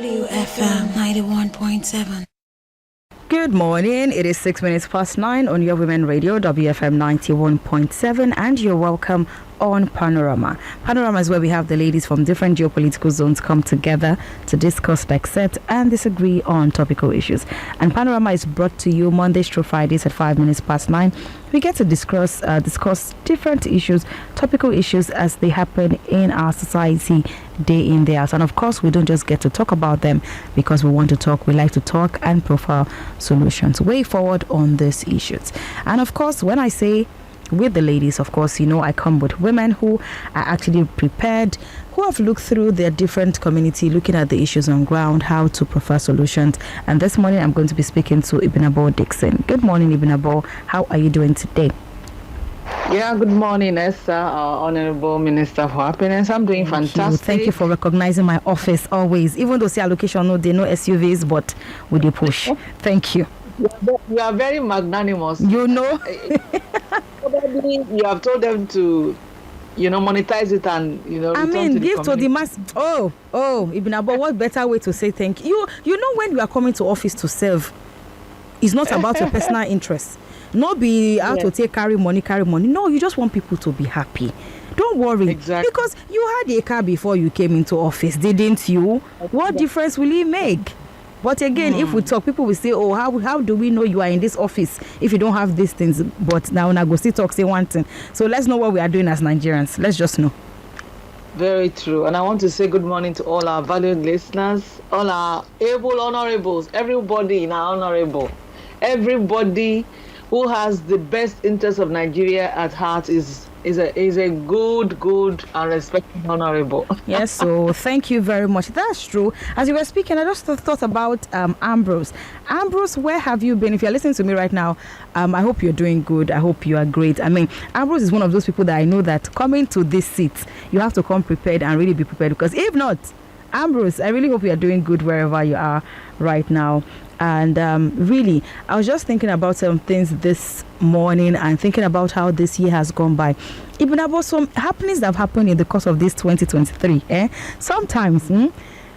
WFM 91.7. Good morning. It is 6 minutes past 9 on your Women Radio, WFM 91.7, and you're welcome on Panorama. Panorama is where we have the ladies from different geopolitical zones come together to discuss, dissect, and disagree on topical issues. And Panorama is brought to you Mondays through Fridays at 5 minutes past 9. We get to discuss different issues, topical issues as they happen in our society day in, day out. And of course, we don't just get to talk about them because we want to talk. We like to talk and profile solutions way forward on these issues. And of course, when I say with the ladies, of course, you know, I come with women who are actually prepared, who have looked through their different community, looking at the issues on ground, how to prefer solutions. And this morning, I'm going to be speaking to Ibinabo Dixon. Good morning, Ibinabo. How are you doing today? Yeah, good morning, Esther, Honorable Minister for Happiness. I'm doing fantastic. Thank you for recognizing my office always. Even though say allocation, no, they know SUVs, but with the push. Thank you. You are very magnanimous. You know. Probably you have told them to, monetize it and, give to the mass. Ibinabo, what better way to say thank you? You know, when you are coming to office to serve, it's not about your personal interests. Not be out to take carry money. No, you just want people to be happy. Don't worry. Exactly. Because you had a car before you came into office, didn't you? What difference will it make? But again, if we talk, people will say, oh, how do we know you are in this office if you don't have these things? But now go still talk, say one thing. So let's know what we are doing as Nigerians. Let's just know. Very true. And I want to say good morning to all our valued listeners, all our able honorables, everybody in our honorable, everybody who has the best interest of Nigeria at heart is a good and respected honorable. Yes, so thank you very much. That's true. As you were speaking, I just thought about Ambrose. Ambrose, where have you been? If you're listening to me right now, I hope you're doing good. I hope you are great. I mean, Ambrose is one of those people that I know that coming to this seat, you have to come prepared and really be prepared, because if not, Ambrose, I really hope you are doing good wherever you are right now. And really, I was just thinking about some things this morning and thinking about how this year has gone by. Even about some happenings that have happened in the course of this 2023. Sometimes,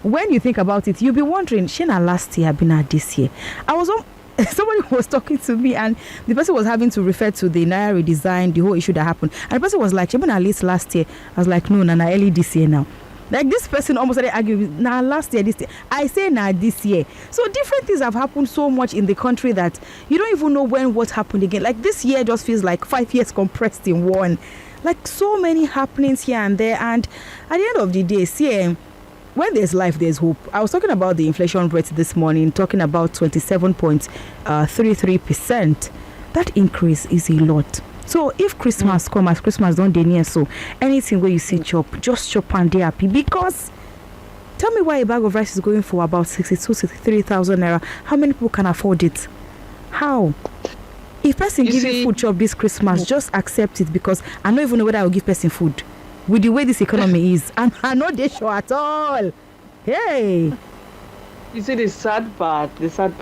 when you think about it, you'll be wondering, Shana last year, been at this year. Somebody was talking to me and the person was having to refer to the Naira redesign, the whole issue that happened. And the person was like, Shana late last year. I was like, no, Nana, early this year now. Like this person almost started arguing, last year, this year. I say this year. So different things have happened so much in the country that you don't even know what happened again. Like this year just feels like 5 years compressed in one. Like so many happenings here and there. And at the end of the day, see, when there's life, there's hope. I was talking about the inflation rate this morning, talking about 27.33%. That increase is a lot. So if Christmas come, as Christmas don't dey near, so anything where you see chop, just chop and dey happy. Because tell me why a bag of rice is going for about 63,000 naira. How many people can afford it? How? If person give you food chop this Christmas, just accept it, because I don't even know whether I will give person food with the way this economy is, and I'm not there sure at all. Hey. You see, the sad part is that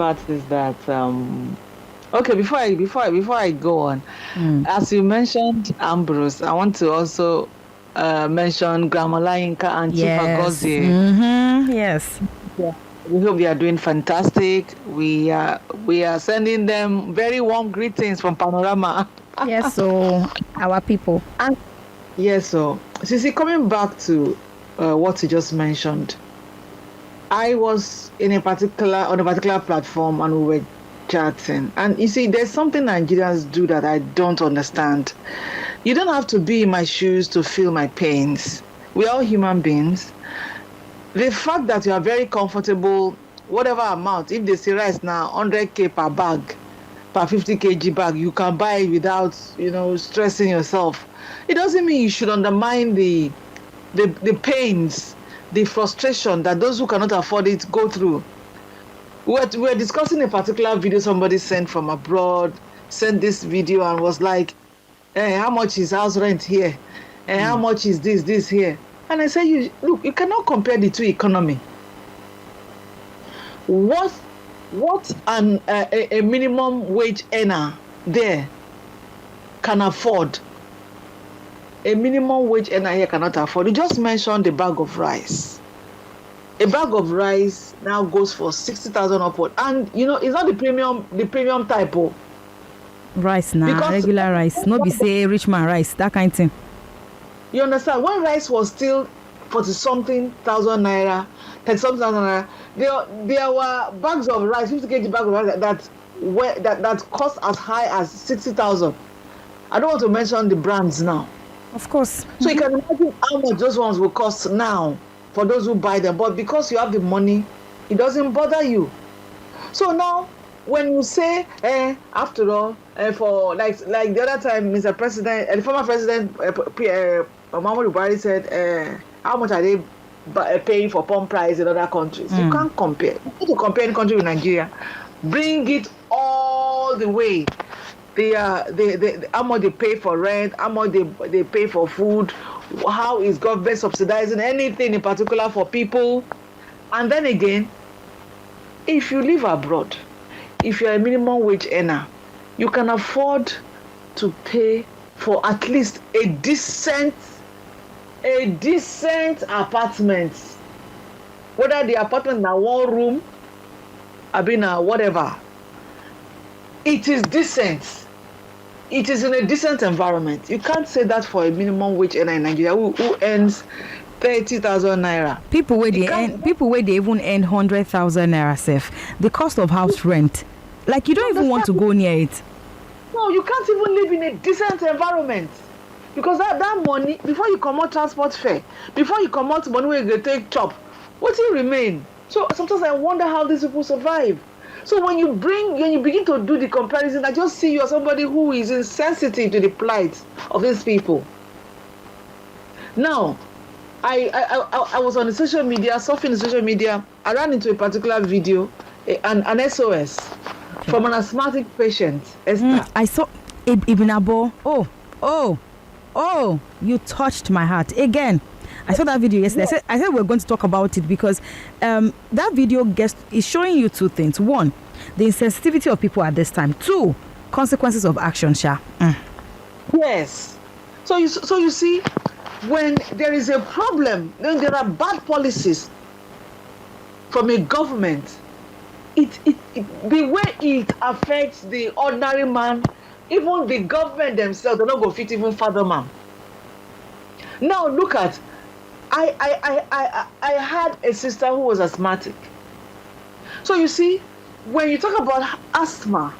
okay, before I go on, as you mentioned Ambrose, I want to also mention Grandma Yinka and Chief Agozie. Yes. Yeah. We hope they are doing fantastic. We are sending them very warm greetings from Panorama. Yes, so our people. Yes, so Sisi, coming back to what you just mentioned, I was on a particular platform and we were chatting, and you see, there's something Nigerians do that I don't understand. You don't have to be in my shoes to feel my pains. We're all human beings. The fact that you are very comfortable, whatever amount, if they say rice now 100k per bag, per 50 kg bag, you can buy it without stressing yourself. It doesn't mean you should undermine the pains, the frustration that those who cannot afford it go through. We're discussing a particular video somebody sent from abroad, sent this video and was like, hey, how much is house rent here? And how much is this here? And I say, you cannot compare the two economy. What a minimum wage earner there can afford? A minimum wage earner here cannot afford. You just mentioned the bag of rice. A bag of rice now goes for 60,000 upward, and it's not the premium type. Oh, Rice now, because regular rice. No be say rich man rice, that kind of thing. you understand, when rice was still 40 something thousand naira, 30 something thousand naira, there were bags of rice, 50 kg bag of rice that cost as high as 60,000. I don't want to mention the brands now. Of course. So you can imagine how much those ones will cost now for those who buy them. But because you have the money, it doesn't bother you. So now, when you say, after all, for like the other time, Mr. President, the former president, Muhammadu Buhari said, how much are they paying for pump price in other countries? You can't compare. You need to compare any country with Nigeria. Bring it all the way. How much they pay for rent, how much they pay for food, how is government subsidizing anything in particular for people. And then again, if you live abroad, if you're a minimum wage earner, you can afford to pay for at least a decent apartment. Whether the apartment na one room, whatever, it is decent. It is in a decent environment. You can't say that for a minimum wage earner in Nigeria who earns 30,000 naira. People where they even earn 100,000 naira safe. The cost of house rent, like you don't even want to go near it. No, you can't even live in a decent environment, because that money, before you come out transport fare, before you come out money where you take chop, what will remain? So sometimes I wonder how these people survive. So when you begin to do the comparison, I just see you as somebody who is insensitive to the plight of these people. Now, I was on the social media, surfing the social media. I ran into a particular video, an SOS from an asthmatic patient. Esther. I saw Ibn Abo. Oh, you touched my heart again. I saw that video yesterday. I said we're going to talk about it because that video is showing you two things. One, the insensitivity of people at this time. Two, consequences of action. Yes. So you see, when there is a problem, then there are bad policies from a government. The way it affects the ordinary man, even the government themselves, they're not going to fit even fathom man. Now look at. I had a sister who was asthmatic. So you see, when you talk about asthma,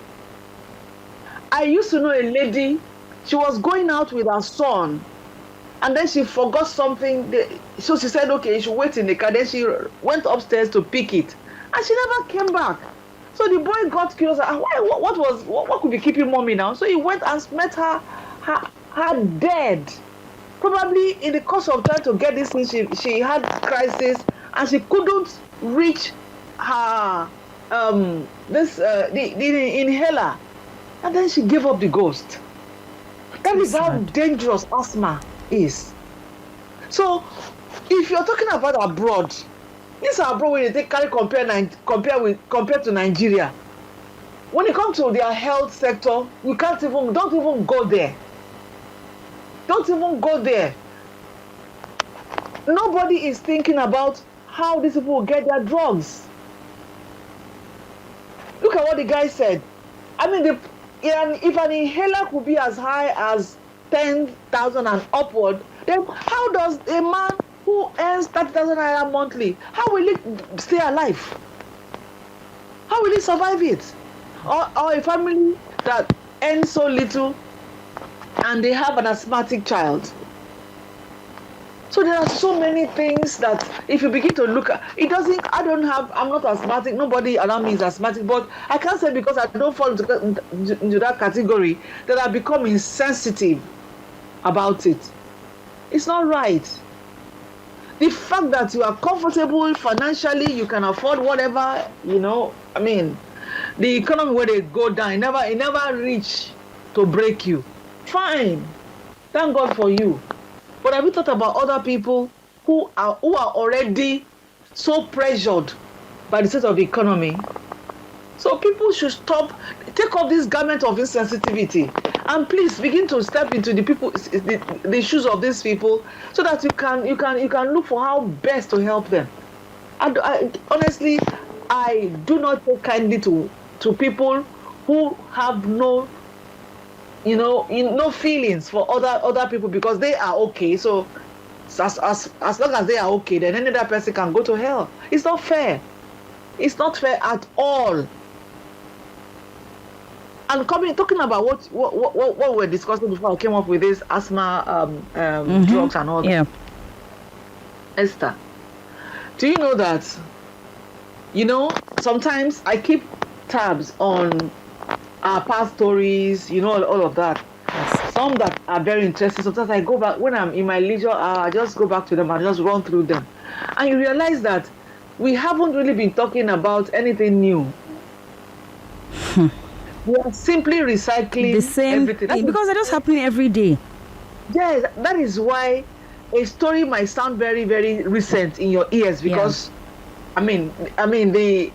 I used to know a lady, she was going out with her son, and then she forgot something. So she said, okay, she wait in the car. Then she went upstairs to pick it, and she never came back. So the boy got curious. What could be keeping mommy now? So he went and met her dead. Probably in the course of trying to get this thing, she had crisis and she couldn't reach her the inhaler, and then she gave up the ghost. That is how dangerous asthma is. So if you're talking about abroad, this abroad when they compare to Nigeria. When it comes to their health sector, you don't even go there. Don't even go there. Nobody is thinking about how these people will get their drugs. Look at what the guy said. I mean, if an inhaler could be as high as 10,000 and upward, then how does a man who earns 30,000 naira monthly, how will he stay alive? How will he survive it? Or a family that earns so little and they have an asthmatic child. So there are so many things that if you begin to look at, I'm not asthmatic, nobody around me is asthmatic, but I can't say because I don't fall into that category that I become insensitive about it. It's not right. The fact that you are comfortable financially, you can afford whatever, I mean, the economy where they go down, it never reach to break you. Fine. Thank God for you. But have you thought about other people who are already so pressured by the state of the economy? So people should take off this garment of insensitivity, and please begin to step into the shoes of these people, so that you can look for how best to help them. Honestly, I do not take kindly to people who have no, no feelings for other people because they are okay. So as long as they are okay, then any other person can go to hell. It's not fair. It's not fair at all. And talking about what we were discussing before I came up with this asthma drugs and all that. Yeah. Esther, do you know that, sometimes I keep tabs on our past stories, all of that. Some that are very interesting. Sometimes I go back, when I'm in my leisure hour, I just go back to them and just run through them. And you realize that we haven't really been talking about anything new. We are simply recycling the same everything. because they're just happening every day. Yes, that is why a story might sound very, very recent in your ears because, I mean, the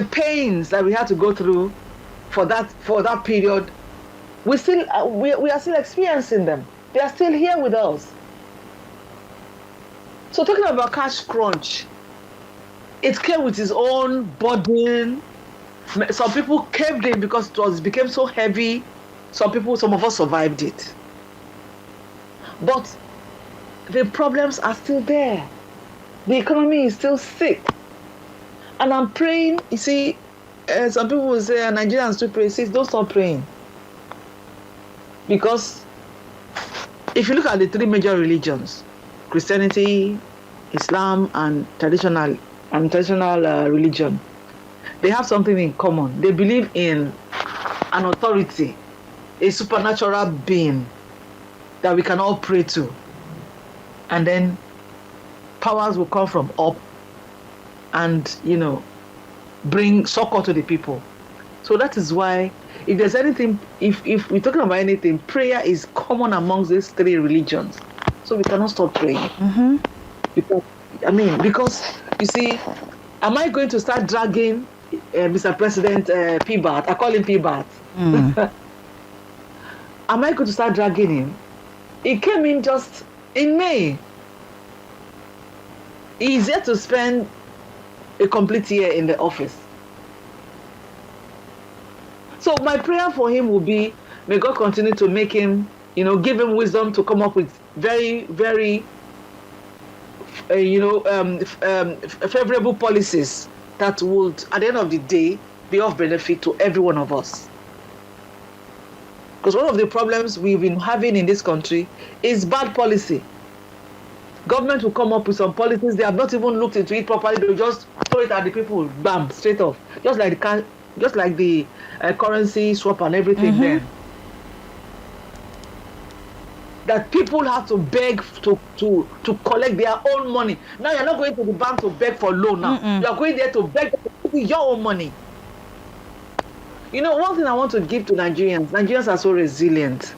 pains that we had to go through for that period, we are still experiencing them. They are still here with us. So talking about cash crunch, it came with its own burden. Some people caved in because it became so heavy. Some of us survived it. But the problems are still there. The economy is still sick. And I'm praying, you see, some people will say, Nigerians do pray. Say, don't stop praying. Because if you look at the three major religions, Christianity, Islam, and traditional religion, they have something in common. They believe in an authority, a supernatural being that we can all pray to. And then powers will come from up and, bring succor to the people. So that is why, if there's anything, if we're talking about anything, prayer is common amongst these three religions. So we cannot stop praying. Because you see, am I going to start dragging Mr. President P-Bat? I call him P-Bat. Am I going to start dragging him? He came in just in May. He's yet to spend a complete year in the office. So my prayer for him will be, may God continue to make him, give him wisdom to come up with very, very, favorable policies that would, at the end of the day, be of benefit to every one of us. Because one of the problems we've been having in this country is bad policy. Government will come up with some policies, they have not even looked into it properly, they'll just throw it at the people, bam, straight off. Just like the currency swap and everything then. That people have to beg to collect their own money. Now you're not going to the bank to beg for loan now. You're going there to beg for your own money. One thing I want to give to Nigerians are so resilient.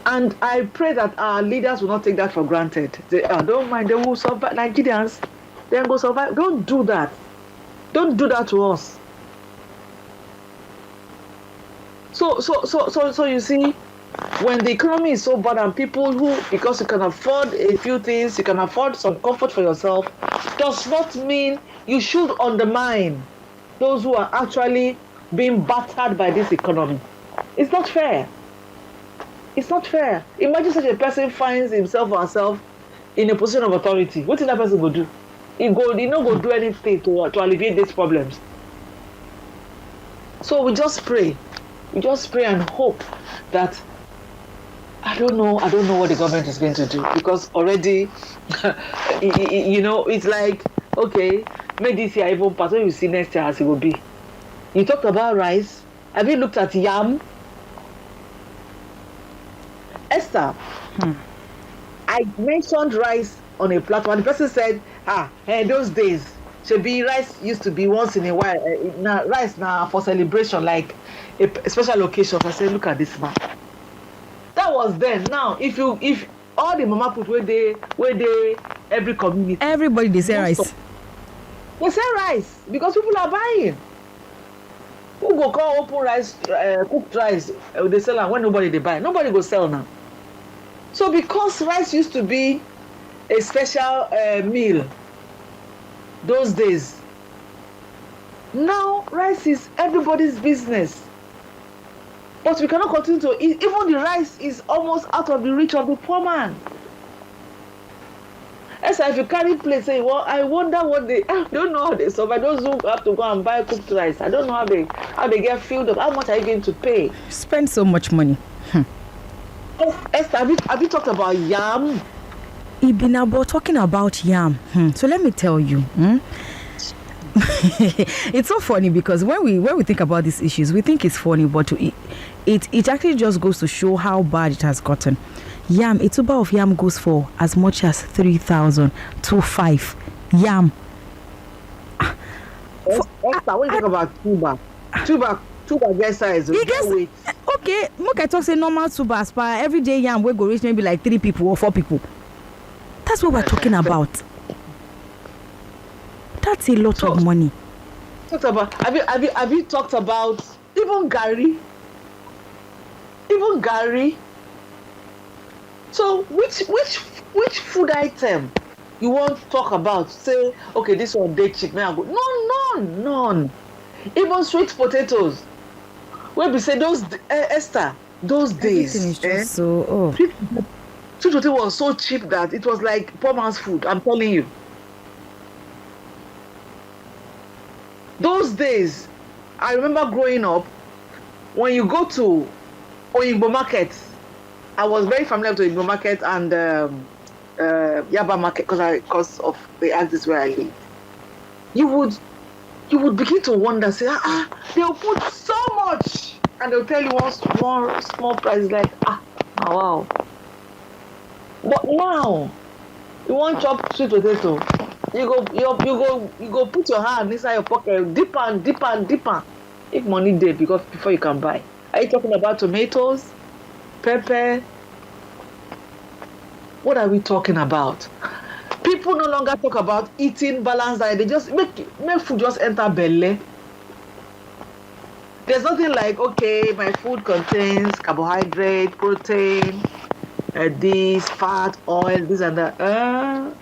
And I pray that our leaders will not take that for granted. They don't mind, they will survive. Nigerians, they will survive. Don't do that. Don't do that to us. So you see, when the economy is so bad and people who, because you can afford a few things, you can afford some comfort for yourself, does not mean you should undermine those who are actually being battered by this economy. It's not fair. It's not fair. Imagine such a person finds himself or herself in a position of authority. What did that person go do? He not go do anything to alleviate these problems. So we just pray. We just pray and hope that, I don't know what the government is going to do, because already, it's like, okay, maybe this year even pass, when you see next year as it will be. You talked about rice. Have you looked at yam? Esther, I mentioned rice on a platform. The person said, those days, rice used to be once in a while. Now rice now for celebration, like a special occasion. I said, look at this man. That was then. Now, if all the mama put where they every community, everybody they say rice. They say rice because people are buying. Who go call open rice, cooked rice? They sell am when nobody they buy. Nobody go sell now. So because rice used to be a special meal, those days. Now, rice is everybody's business. But we cannot continue to eat. Even the rice is almost out of the reach of the poor man. As if you carry plate, say, well, I wonder what I don't know how they survive. Those who have to go and buy cooked rice, I don't know how they get filled up. How much are you going to pay? Spend so much money. Esther, have you talked about yam? Ibinabo talking about yam. So let me tell you. It's so funny because when we think about these issues, we think it's funny, but it actually just goes to show how bad it has gotten. Yam, a tuber of yam goes for as much as 3,000 to 5 yam. Esther, when you talk about tuber get size. Weight. Okay, look, I talk say normal tuber as per everyday yam we go reach maybe like 3 people or 4 people. That's what we're talking about. That's a lot of money. Have you talked about even Gary? Even Gary. So which food item you want to talk about? Say, okay, this one day cheap. May I go? No, none. Even sweet potatoes. Where we say those Esther, those days. Everything is just so. Sweet potato was so cheap that it was like poor man's food. I'm telling you. Those days, I remember growing up. When you go to Oyinbo Market, I was very familiar with Oyinbo Market and Yaba Market because of the axis where I live. You would begin to wonder, say, they'll put so much, and they'll tell you one small price, like, wow. But now, you want chop sweet potato, you go put your hand inside your pocket, dip and. If money there, because before you can buy. Are you talking about tomatoes, pepper? What are we talking about? People no longer talk about eating balanced diet. They just make food just enter belly. There's nothing like, okay, my food contains carbohydrate, protein, this, fat, oil, this and that.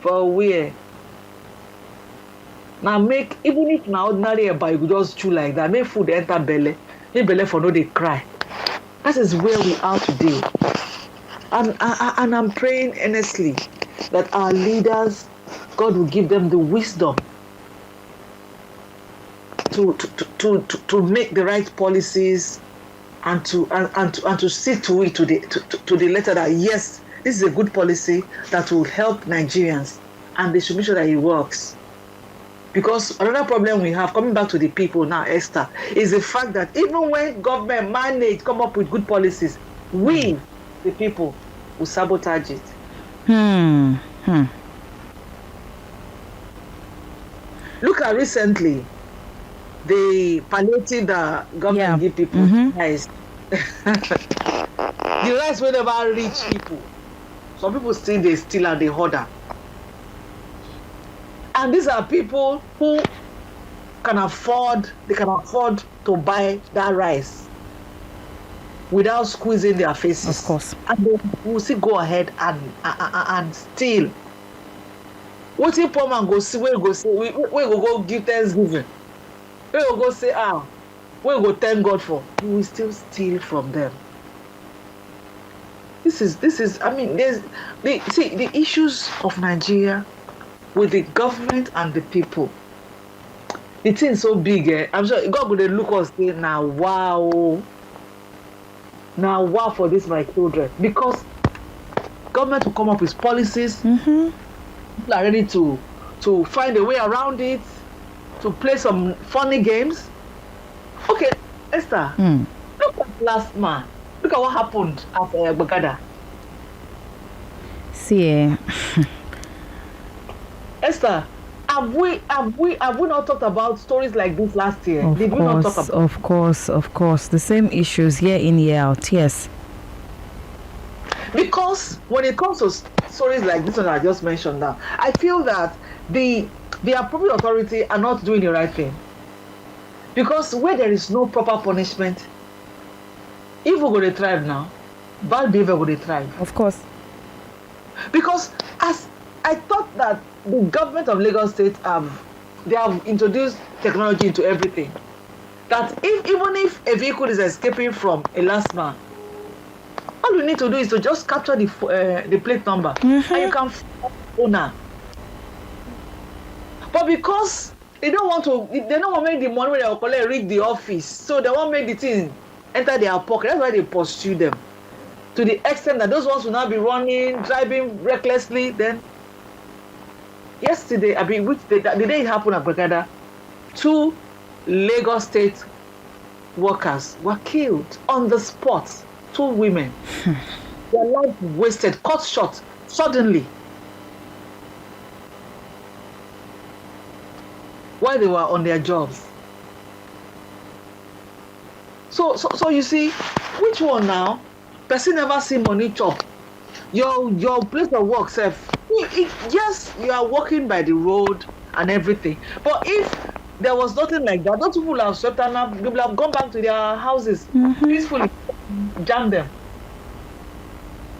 For where? Now even if now ordinary buy, you just chew like that, make food enter belly. Make belly for no they cry. That is where we are today. And I'm praying earnestly that our leaders, God will give them the wisdom to make the right policies and to see to it to the letter that yes, this is a good policy that will help Nigerians, and they should make sure that it works. Because another problem we have, coming back to the people now, Esther, is the fact that even when government come up with good policies, we, the people, will sabotage it. Look at recently, the palliative that government give people. Nice. The rice will never reach people. Some people still they steal and they hoarder. And these are people who can afford to buy that rice without squeezing their faces. Of course. And they will still go ahead and steal. What if poor man go see, we go give Thanksgiving? We go say, we go thank God for. We will still steal from them. This is I mean, the issues of Nigeria with the government and the people. The thing so big, I'm sure God would look us say, now wow for this my children. Because government will come up with policies, people are ready to find a way around it, to play some funny games. Okay, Esther, look at last man. Look at what happened at Bagada. See, Esther, have we not talked about stories like this last year? Did we not talk about? Of course. The same issues year in, year out. Yes. Because when it comes to stories like this one I just mentioned now, I feel that the appropriate authority are not doing the right thing. Because where there is no proper punishment, evil go to thrive now, bad behavior go to thrive. Of course. Because as I thought that the government of Lagos State have they have introduced technology into everything. That even if a vehicle is escaping from a last man, all you need to do is to just capture the plate number, and you can find the owner. But because they don't want to make the money when they will collect reach the office, so they won't make the thing enter their pocket. That's why they pursue them to the extent that those ones will now be driving recklessly. Then yesterday, the day it happened at Bagada, 2 Lagos State workers were killed on the spot. 2 women, their life wasted, cut short suddenly, while they were on their jobs. So you see, which one now? Person never see money chop. Your place of work, self. Yes, you are walking by the road and everything. But if there was nothing like that, those people have swept and they will have gone back to their houses peacefully, jam them.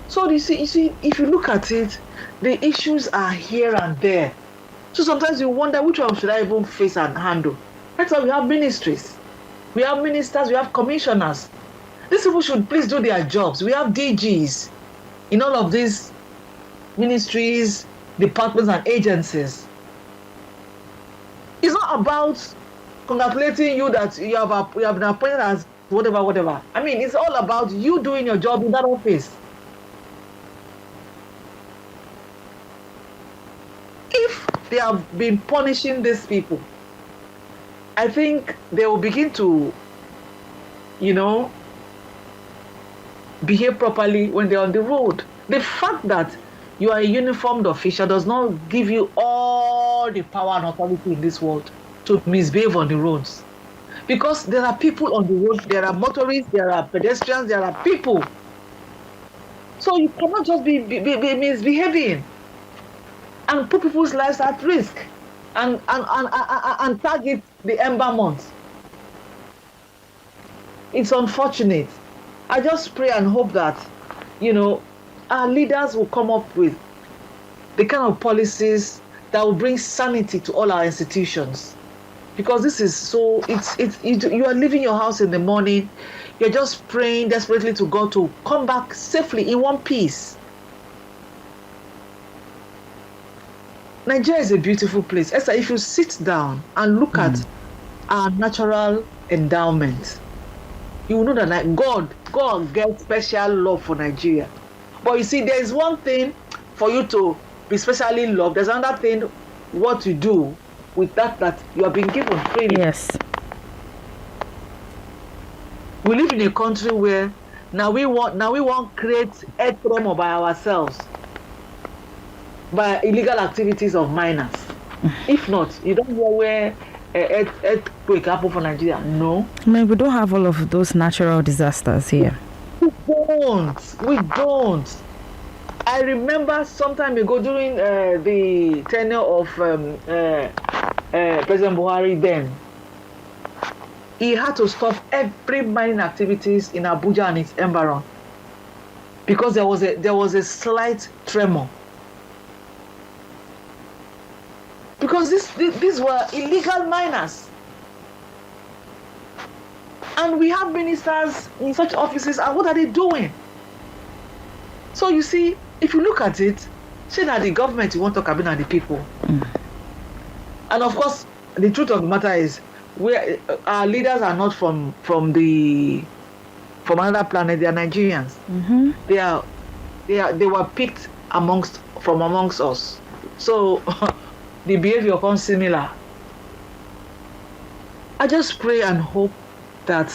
So you see, if you look at it, the issues are here and there. So sometimes you wonder, which one should I even face and handle? That's why we have ministries. We have ministers, we have commissioners. These people should please do their jobs. We have DGs in all of these ministries, departments, and agencies. It's not about congratulating you that you have been appointed as whatever. I mean, it's all about you doing your job in that office. If they have been punishing these people, I think they will begin to, behave properly when they're on the road. The fact that you are a uniformed official does not give you all the power and authority in this world to misbehave on the roads. Because there are people on the road, there are motorists, there are pedestrians, there are people. So you cannot just be misbehaving and put people's lives at risk and target the ember month. It's unfortunate. I just pray and hope that, our leaders will come up with the kind of policies that will bring sanity to all our institutions. Because this is so, you are leaving your house in the morning, you're just praying desperately to God to come back safely in one piece. Nigeria is a beautiful place. Esther, if you sit down and look at our natural endowment, you will know that God gets special love for Nigeria. But you see, there is one thing for you to be specially loved. There's another thing what you do with that you have been given freely. Yes. We live in a country where now we want to create earth tremor by ourselves, by illegal activities of miners. If not, you don't know where earthquake happen for Nigeria. No. I mean, we don't have all of those natural disasters here. We don't. I remember some time ago during the tenure of President Buhari then, he had to stop every mining activities in Abuja and its environment because there was a slight tremor. Because these were illegal miners. And we have ministers in such offices, and what are they doing? So you see, if you look at it, say that the government, you want to talk about the people. And of course, the truth of the matter is, our leaders are not from another planet. They are Nigerians. They were picked from amongst us. So the behavior comes similar. I just pray and hope that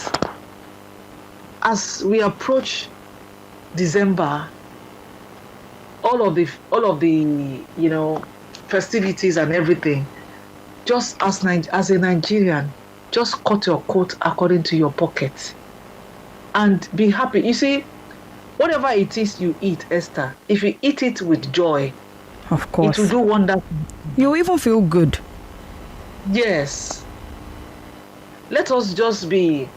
as we approach December, all of the festivities and everything, just as a Nigerian, just cut your coat according to your pocket and be happy. You see, whatever it is you eat, Esther, if you eat it with joy, of course, it will do wonders. You even feel good. Yes. Let us just be,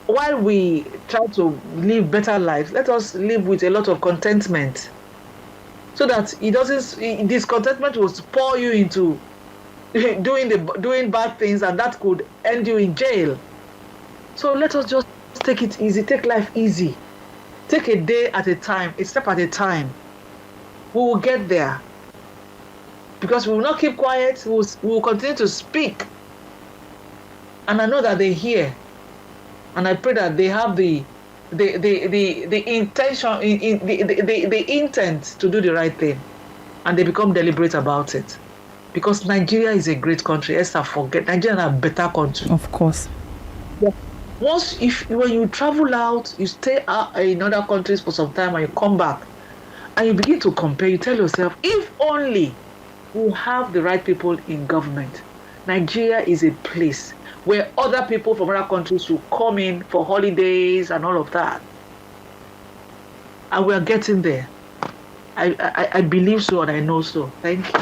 while we try to live better lives, let us live with a lot of contentment, so that discontentment will pour you into doing bad things, and that could end you in jail. So let us just take it easy, take life easy. Take a day at a time, a step at a time. We will get there. Because we will not keep quiet, we will continue to speak. And I know that they hear. And I pray that they have the intention, the intent to do the right thing. And they become deliberate about it. Because Nigeria is a great country. Esther, forget. Nigeria is a better country. Of course. Yeah. When you travel out, you stay out in other countries for some time and you come back and you begin to compare, you tell yourself, if only we have the right people in government, Nigeria is a place where other people from other countries will come in for holidays and all of that. And we are getting there. I believe so and I know so. Thank you.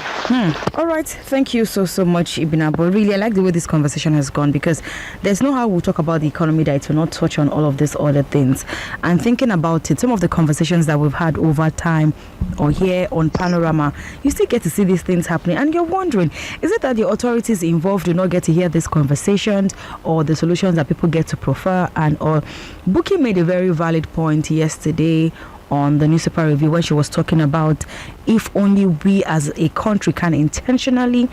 All right. Thank you so much, Ibina. But really, I like the way this conversation has gone, because there's no how we'll talk about the economy that it will not touch on all of these other things. And thinking about it, some of the conversations that we've had over time or here on Panorama, you still get to see these things happening. And you're wondering, is it that the authorities involved do not get to hear these conversations or the solutions that people get to prefer? And or Buki made a very valid point yesterday on the newspaper review when she was talking about if only we as a country can intentionally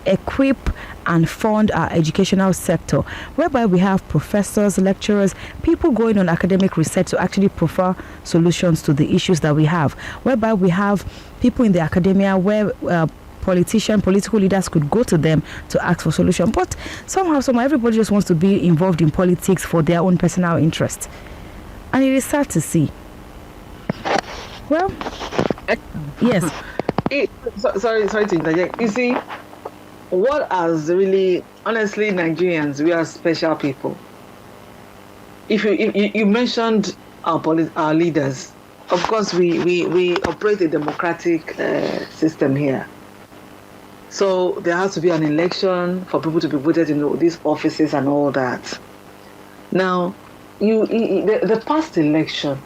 equip and fund our educational sector, whereby we have professors, lecturers, people going on academic research to actually prefer solutions to the issues that we have, whereby we have people in the academia where political leaders could go to them to ask for solutions. But somehow everybody just wants to be involved in politics for their own personal interest, and it is sad to see. Well, yes. Sorry to interject. You see, what has really, honestly, Nigerians, we are special people. If you mentioned our leaders, of course, we operate a democratic system here. So there has to be an election for people to be voted into these offices and all that. Now, the past election,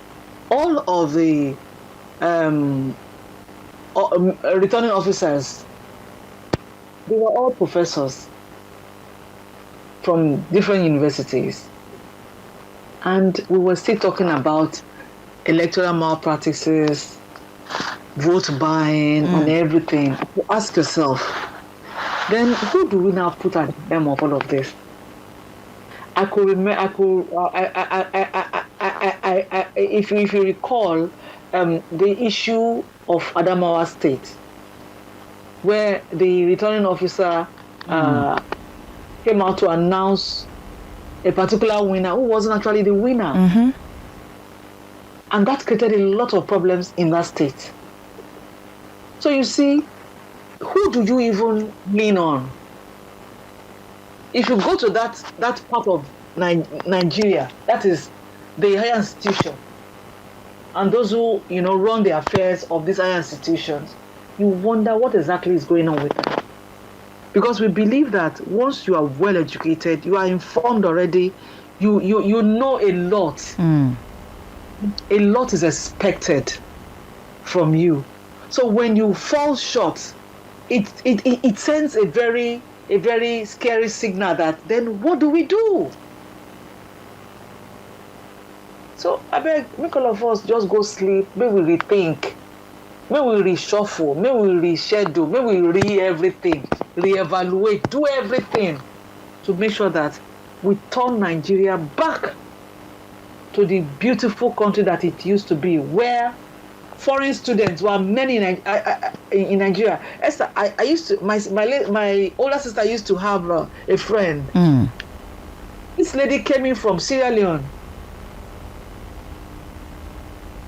all of the returning officers, they were all professors from different universities, and we were still talking about electoral malpractices, vote buying, and everything. You ask yourself, then who do we now put at the end of all of this? If you recall, the issue of Adamawa State, where the returning officer came out to announce a particular winner who wasn't actually the winner. Mm-hmm. And that created a lot of problems in that state. So you see, who do you even lean on? If you go to that part of Nigeria, that is the higher institution, and those who run the affairs of these higher institutions, you wonder what exactly is going on with them. Because we believe that once you are well educated, you are informed already, you know a lot. A lot is expected from you. So when you fall short, it sends a very scary signal that then what do we do? So I beg, make all of us just go sleep, maybe we rethink, maybe we reshuffle, maybe we reschedule, maybe we re-everything, re-evaluate, do everything to make sure that we turn Nigeria back to the beautiful country that it used to be, where foreign students were many in Nigeria. Esther, I used to, my older sister used to have a friend. This lady came in from Sierra Leone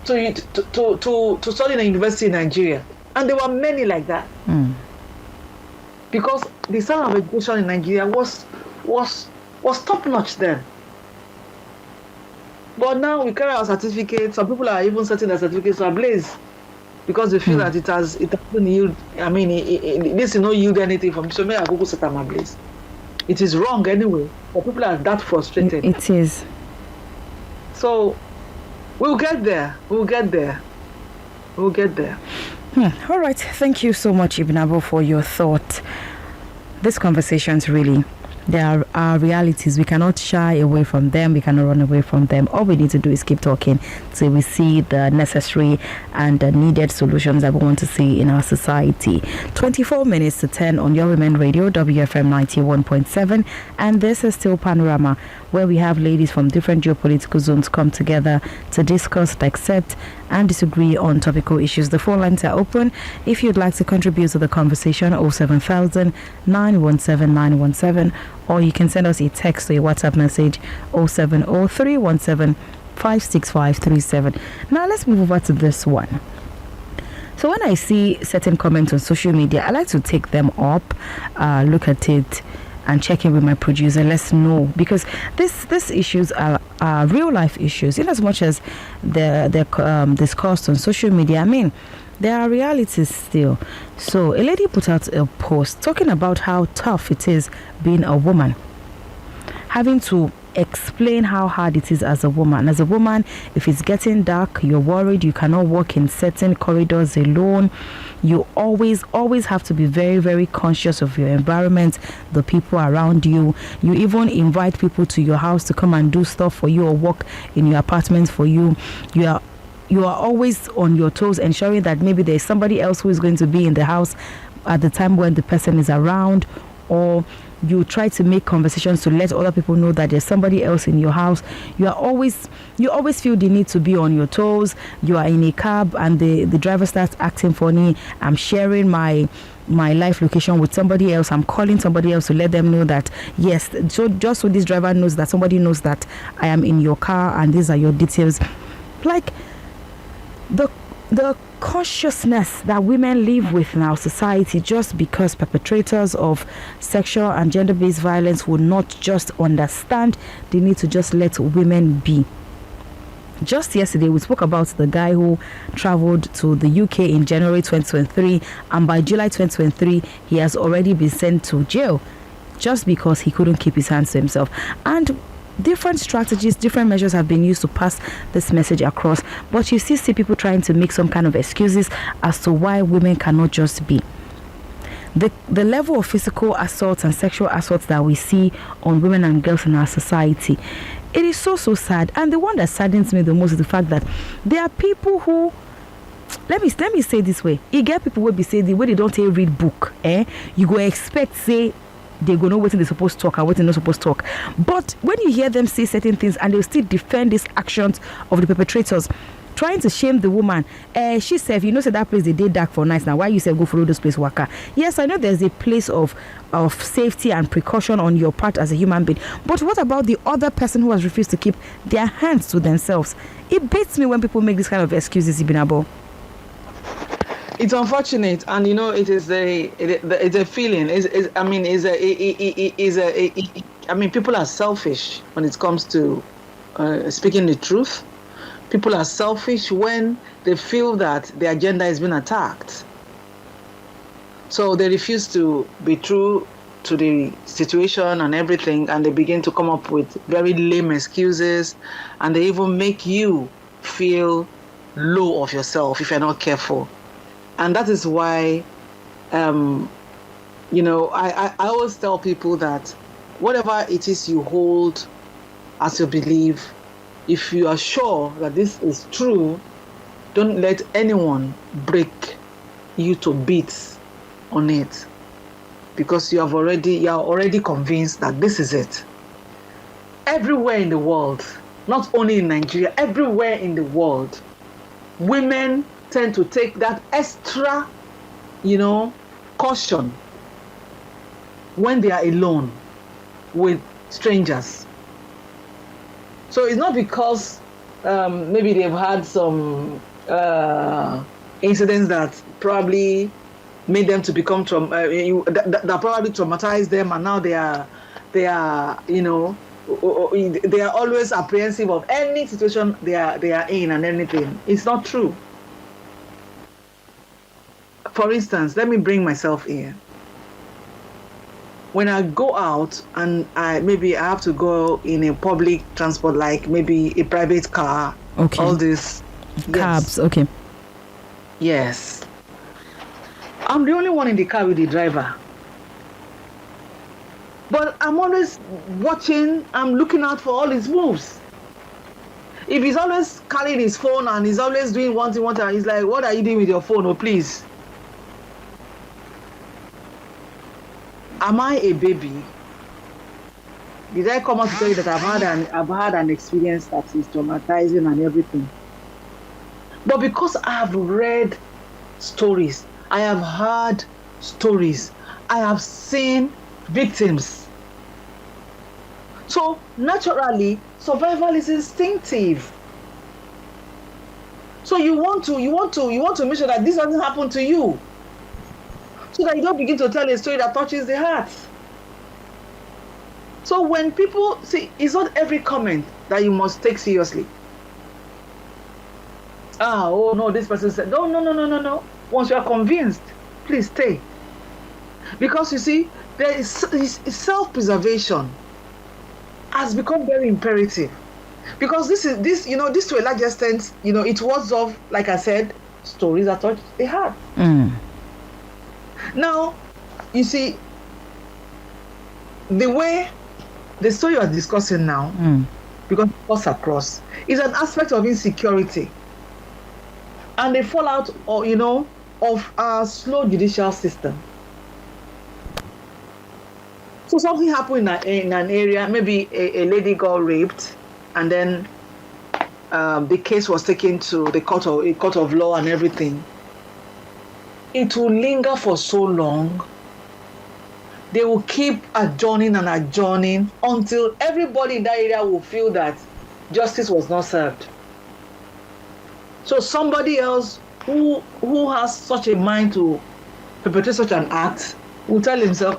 to study in a university in Nigeria, and there were many like that. Because the standard of education in Nigeria was top notch then. But now we carry our certificates. Some people are even setting their certificates to Ablaze because they feel that it doesn't yield. I mean, this will not yield anything from. So maybe I go set them Ablaze. It is wrong anyway. But people are that frustrated. It is. So we'll get there. We'll get there. We'll get there. All right. Thank you so much, Ibnabo, for your thought. these conversations really, there are realities. We cannot shy away from them. We cannot run away from them. All we need to do is keep talking till we see the necessary and the needed solutions that we want to see in our society. 24 minutes to 10 on Your Women Radio, WFM 91.7. And this is still Panorama, where we have ladies from different geopolitical zones come together to discuss, accept, and disagree on topical issues. The phone lines are open. If you'd like to contribute to the conversation, 07000 917 917, or you can send us a text or a WhatsApp message, 070 56537. Now let's move over to this one. So when I see certain comments on social media, I like to take them up, look at it, and check in with my producer. Let's know, because these issues are real life issues. In as much as they're discussed on social media, I mean, there are realities still. So a lady put out a post talking about how tough it is being a woman, having to explain how hard it is as a woman. As a woman, if it's getting dark, you're worried, you cannot walk in certain corridors alone. You always have to be very, very conscious of your environment, the people around you. You even invite people to your house to come and do stuff for you or work in your apartment for you. You are always on your toes, ensuring that maybe there's somebody else who is going to be in the house at the time when the person is around, or you try to make conversations to let other people know that there's somebody else in your house. You always feel the need to be on your toes. You are in a cab and the driver starts acting funny. I'm sharing my live location with somebody else. I'm calling somebody else to let them know that, yes, so just so this driver knows that somebody knows that I am in your car and these are your details. Like the consciousness that women live with in our society, just because perpetrators of sexual and gender-based violence will not just understand the need to just let women be. Just yesterday, we spoke about the guy who traveled to the UK in January 2023, and by July 2023, he has already been sent to jail just because he couldn't keep his hands to himself. And different strategies, different measures have been used to pass this message across, but you still see people trying to make some kind of excuses as to why women cannot just be. The level of physical assaults and sexual assaults that we see on women and girls in our society, it is so sad. And the one that saddens me the most is the fact that there are people who, let me say this way, you get people will be saying the way they don't read book, you go expect say they go know what they're supposed to talk and what they're not supposed to talk. But when you hear them say certain things and they'll still defend these actions of the perpetrators, trying to shame the woman, she said, you know, say that place they did dark for nights. Now why you say go follow those place waka? Yes, I know there's a place of safety and precaution on your part as a human being, but what about the other person who has refused to keep their hands to themselves? It beats me when people make this kind of excuses, Ibinabo. It's unfortunate, and you know, it's a feeling. I mean, people are selfish when it comes to speaking the truth. People are selfish when they feel that their agenda has been attacked. So they refuse to be true to the situation and everything, and they begin to come up with very lame excuses, and they even make you feel low of yourself if you're not careful. And that is why, you know, I always tell people that whatever it is you hold as your belief, if you are sure that this is true, don't let anyone break you to bits on it, because you are already convinced that this is it. Everywhere in the world, not only in Nigeria, everywhere in the world, women tend to take that extra, you know, caution when they are alone with strangers. So it's not because maybe they've had some incidents that probably made them to become that probably traumatized them, and now they are you know, they are always apprehensive of any situation they are in and anything. It's not true. For instance, let me bring myself here. When I go out and I have to go in a public transport, like maybe a private car, okay, all this cabs, okay, yes, I'm the only one in the car with the driver. But I'm always watching, I'm looking out for all his moves. If he's always carrying his phone and he's always doing one thing, he's like, what are you doing with your phone? Oh, please. Am I a baby? Did I come out to tell you that I've had an experience that is traumatizing and everything? But because I have read stories, I have heard stories, I have seen victims. So naturally, survival is instinctive. So you want to make sure that this doesn't happen to you, so that you don't begin to tell a story that touches the heart. So when people see, it's not every comment that you must take seriously. Oh no, this person said no. Once you are convinced, please stay. Because you see, there is self-preservation has become very imperative. Because this to a large extent, it was of, like I said, stories that touch the heart. Now, you see, the story you are discussing now, because it cuts across, is an aspect of insecurity and the fallout of our slow judicial system. So something happened in an area, maybe a lady got raped, and then the case was taken to the court of law and everything. It will linger for so long. They will keep adjourning until everybody in that area will feel that justice was not served. So somebody else who has such a mind to perpetrate such an act will tell himself,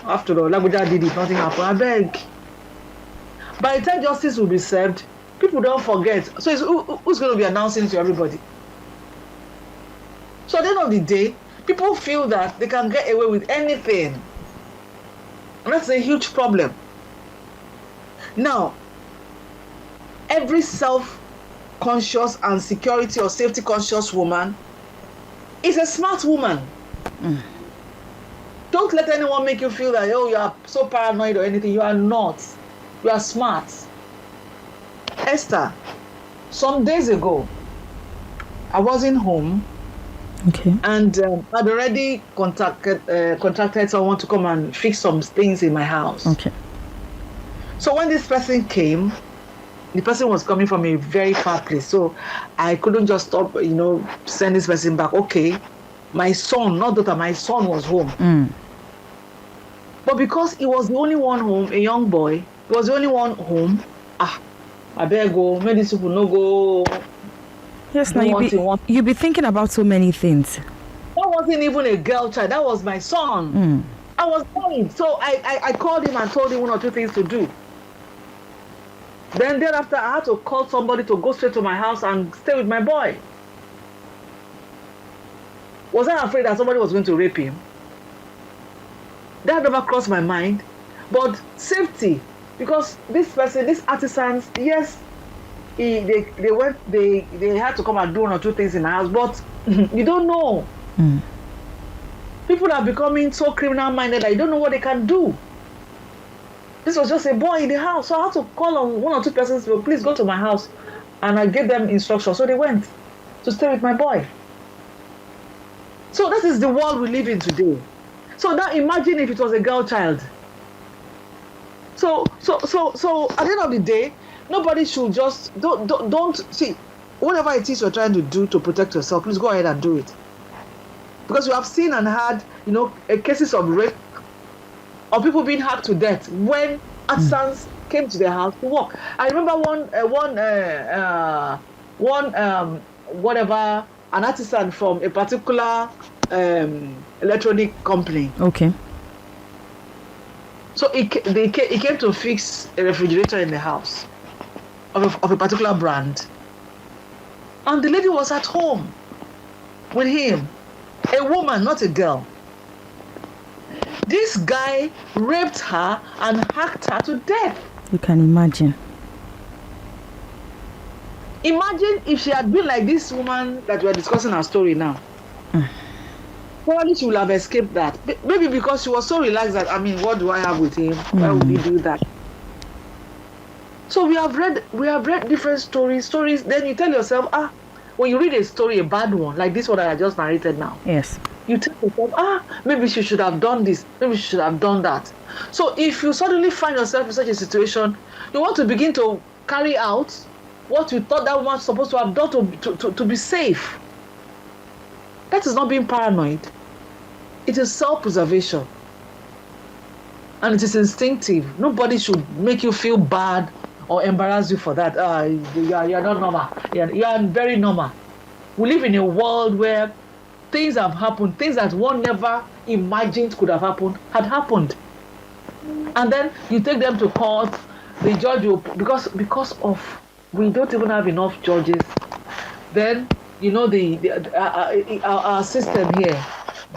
after all, Labuja did it, nothing happened. I beg. By the time justice will be served, people don't forget. So who's going to be announcing to everybody? So at the end of the day, people feel that they can get away with anything. And that's a huge problem. Now, every self-conscious and security or safety-conscious woman is a smart woman. Don't let anyone make you feel that, you are so paranoid or anything. You are not. You are smart. Esther, some days ago, I wasn't home. Okay. And I'd already contacted someone to come and fix some things in my house. Okay. So when this person came, the person was coming from a very far place. So I couldn't just stop, send this person back. Okay. My son, not daughter, my son was home. But because he was the only one home, a young boy, he was the only one home, I better go, maybe these people no go. Yes, now you'll be thinking about so many things. That wasn't even a girl child, that was my son. I was worried. So I called him and told him one or two things to do. Then thereafter, I had to call somebody to go straight to my house and stay with my boy. Was I afraid that somebody was going to rape him? That never crossed my mind. But safety, because this person, these artisans, yes, they had to come and do one or two things in the house, but you don't know. People are becoming so criminal minded that you don't know what they can do. This was just a boy in the house, so I had to call on one or two persons to please go to my house, and I gave them instructions. So they went to stay with my boy. So this is the world we live in today. So now imagine if it was a girl child. So at the end of the day, nobody should just don't see whatever it is you're trying to do to protect yourself. Please go ahead and do it, because we have seen and heard cases of rape, of people being hacked to death when artisans came to their house to work. I remember an artisan from a particular electronic company. Okay. So he came to fix a refrigerator in the house of a particular brand. And the lady was at home with him. A woman, not a girl. This guy raped her and hacked her to death. You can imagine. Imagine if she had been like this woman that we are discussing her story now. Probably she will have escaped that. Maybe because she was so relaxed that, I mean, what do I have with him? Why would he do that? So we have read different stories. Then you tell yourself, when you read a story, a bad one, like this one that I just narrated now. Yes. You tell yourself, maybe she should have done this, maybe she should have done that. So if you suddenly find yourself in such a situation, you want to begin to carry out what you thought that woman was supposed to have done to be safe. That is not being paranoid. It is self-preservation. And it is instinctive. Nobody should make you feel bad or embarrass you for that. You're not normal. You're very normal. We live in a world where things have happened, things that one never imagined could have happened, had happened. And then you take them to court, the judge will, because of, we don't even have enough judges. Then, our system here,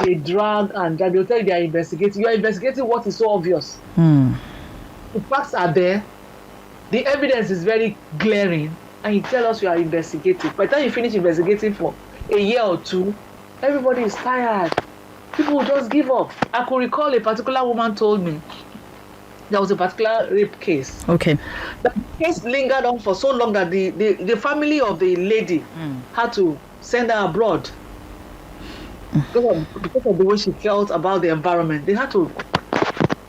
they drag and drag. They'll tell you they are investigating. You are investigating what is so obvious. The facts are there. The evidence is very glaring. And you tell us you are investigating. By the time you finish investigating for a year or two, everybody is tired. People will just give up. I could recall a particular woman told me there was a particular rape case. Okay. The case lingered on for so long that the family of the lady had to send her abroad. Because of the way she felt about the environment. They had to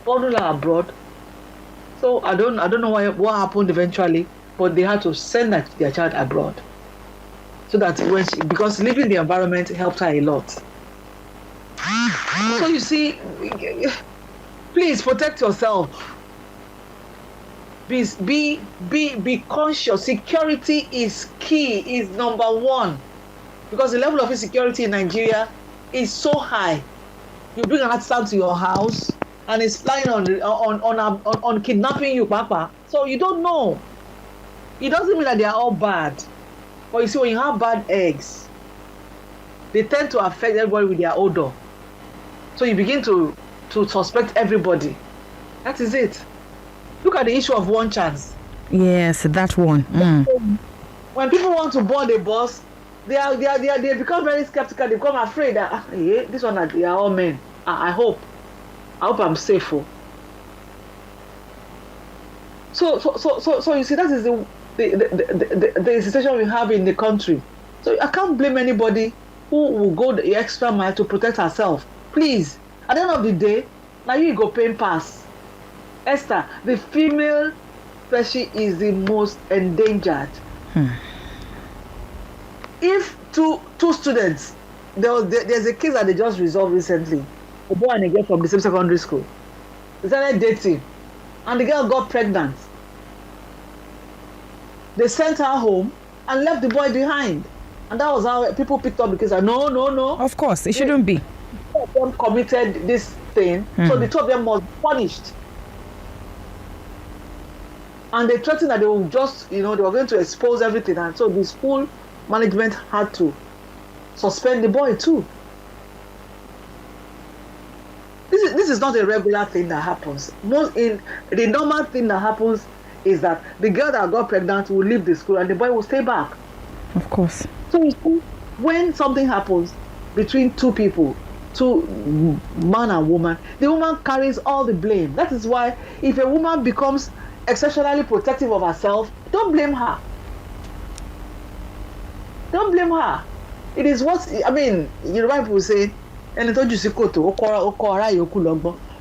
bundle her abroad. So I don't know what happened eventually, but they had to send their child abroad. So that because living the environment helped her a lot. So you see, please protect yourself. Be conscious. Security is key, is number one. Because the level of insecurity in Nigeria is so high. You bring an artisan to your house and it's flying on kidnapping you, Papa. So you don't know. It doesn't mean that they are all bad. But you see, when you have bad eggs, they tend to affect everybody with their odor. So you begin to suspect everybody. That is it. Look at the issue of one chance. Yes, that one. When people want to board a bus, they become very skeptical. They become afraid that this one they are all men. I hope I'm safe. So you see, that is the situation we have in the country. So I can't blame anybody who will go the extra mile to protect herself. Please, at the end of the day, now you go paying pass. Esther, the female species is the most endangered. If two students, there's a case that they just resolved recently, a boy and a girl from the same secondary school, they started dating, and the girl got pregnant. They sent her home and left the boy behind, and that was how people picked up the case. No. Of course, it shouldn't be. Two of them committed this thing, so the two of them must be punished. And they threatened that they will just, they were going to expose everything, and so the school management had to suspend the boy too. This is not a regular thing that happens. The normal thing that happens is that the girl that got pregnant will leave the school and the boy will stay back. Of course. So you see, when something happens between two people, two man and woman, the woman carries all the blame. That is why if a woman becomes exceptionally protective of herself, don't blame her. Don't blame her. It is what, Yoruba people say, and told you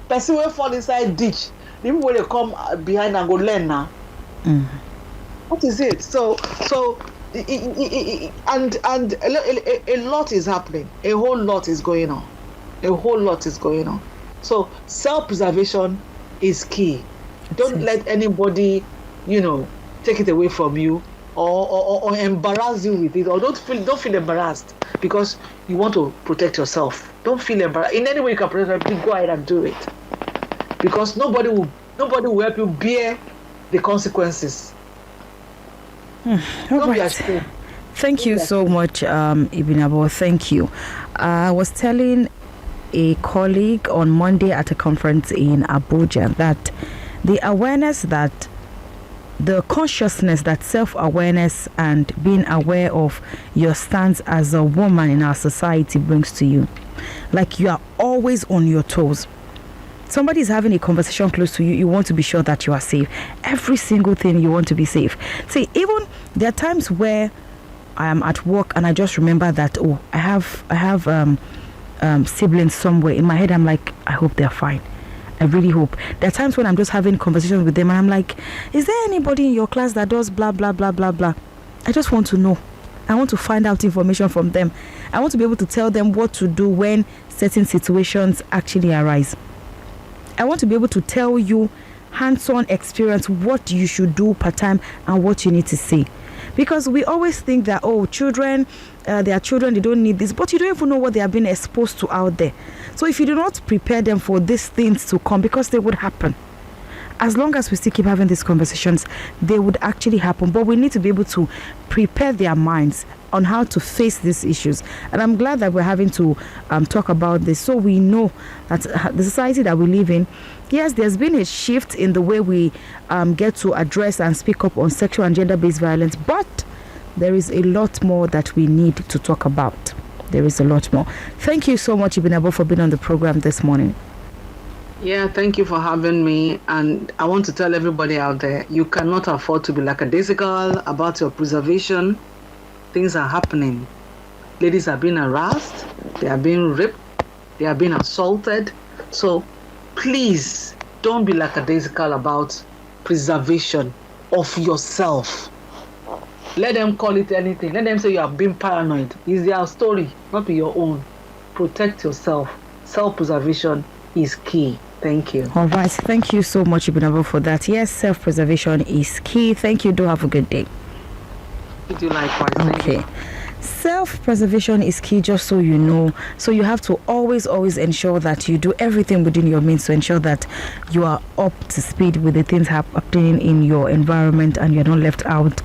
person will fall inside ditch. The people will come behind and go learn now. What is it? So and a lot is happening. A whole lot is going on. So self-preservation is key. Don't let anybody, take it away from you or embarrass you with it, or don't feel embarrassed because you want to protect yourself. Don't feel embarrassed. In any way you can protect yourself, please go ahead and do it. Because nobody will help you bear the consequences. All right. Thank you so much, Ibinabo. Thank you. I was telling a colleague on Monday at a conference in Abuja that the awareness that the consciousness that self-awareness and being aware of your stance as a woman in our society brings to you. Like you are always on your toes. Somebody is having a conversation close to you, you want to be sure that you are safe. Every single thing you want to be safe. See, even there are times where I am at work and I just remember that, oh, I have siblings somewhere. In my head, I'm like, I hope they're fine. I really hope. There are times when I'm just having conversations with them and I'm like, is there anybody in your class that does blah, blah, blah, blah, blah? I just want to know. I want to find out information from them. I want to be able to tell them what to do when certain situations actually arise. I want to be able to tell you hands-on experience what you should do per time and what you need to say. Because we always think that, oh, children, they are children, they don't need this. But you don't even know what they are being exposed to out there. So if you do not prepare them for these things to come, because they would happen. As long as we still keep having these conversations, they would actually happen. But we need to be able to prepare their minds on how to face these issues. And I'm glad that we're having to talk about this, so we know that the society that we live in, yes, there's been a shift in the way we get to address and speak up on sexual and gender-based violence, but there is a lot more that we need to talk about. There is a lot more. Thank you so much, Ibinabo, for being on the program this morning. Yeah, thank you for having me. And I want to tell everybody out there, you cannot afford to be lackadaisical about your preservation. Things are happening. Ladies are being harassed, they are being raped, they are being assaulted. So please don't be lackadaisical about preservation of yourself. Let them call it anything. Let them say you are being paranoid. It's their story, not your own. Protect yourself. Self-preservation is key. Thank you. All right. Thank you so much, Ibinabo, for that. Yes, self-preservation is key. Thank you. Do have a good day. You do likewise. Okay. Self-preservation is key, just so you know. So you have to always ensure that you do everything within your means to ensure that you are up to speed with the things happening in your environment and you're not left out.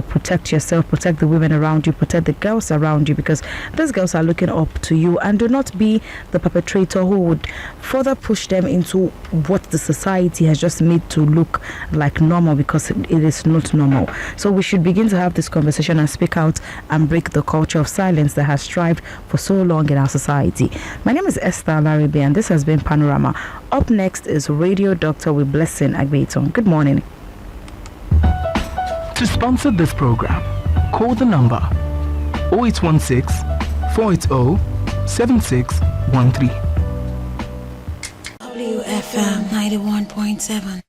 Protect yourself, protect the women around you, protect the girls around you, because those girls are looking up to you. And do not be the perpetrator who would further push them into what the society has just made to look like normal, because it is not normal. So we should begin to have this conversation and speak out and break the culture of silence that has thrived for so long in our society. My name is Esther Laribe, and this has been Panorama. Up next is Radio Doctor with Blessing Agbeton. Good morning. To sponsor this program, call the number 0816 480 7613. WFM 91.7.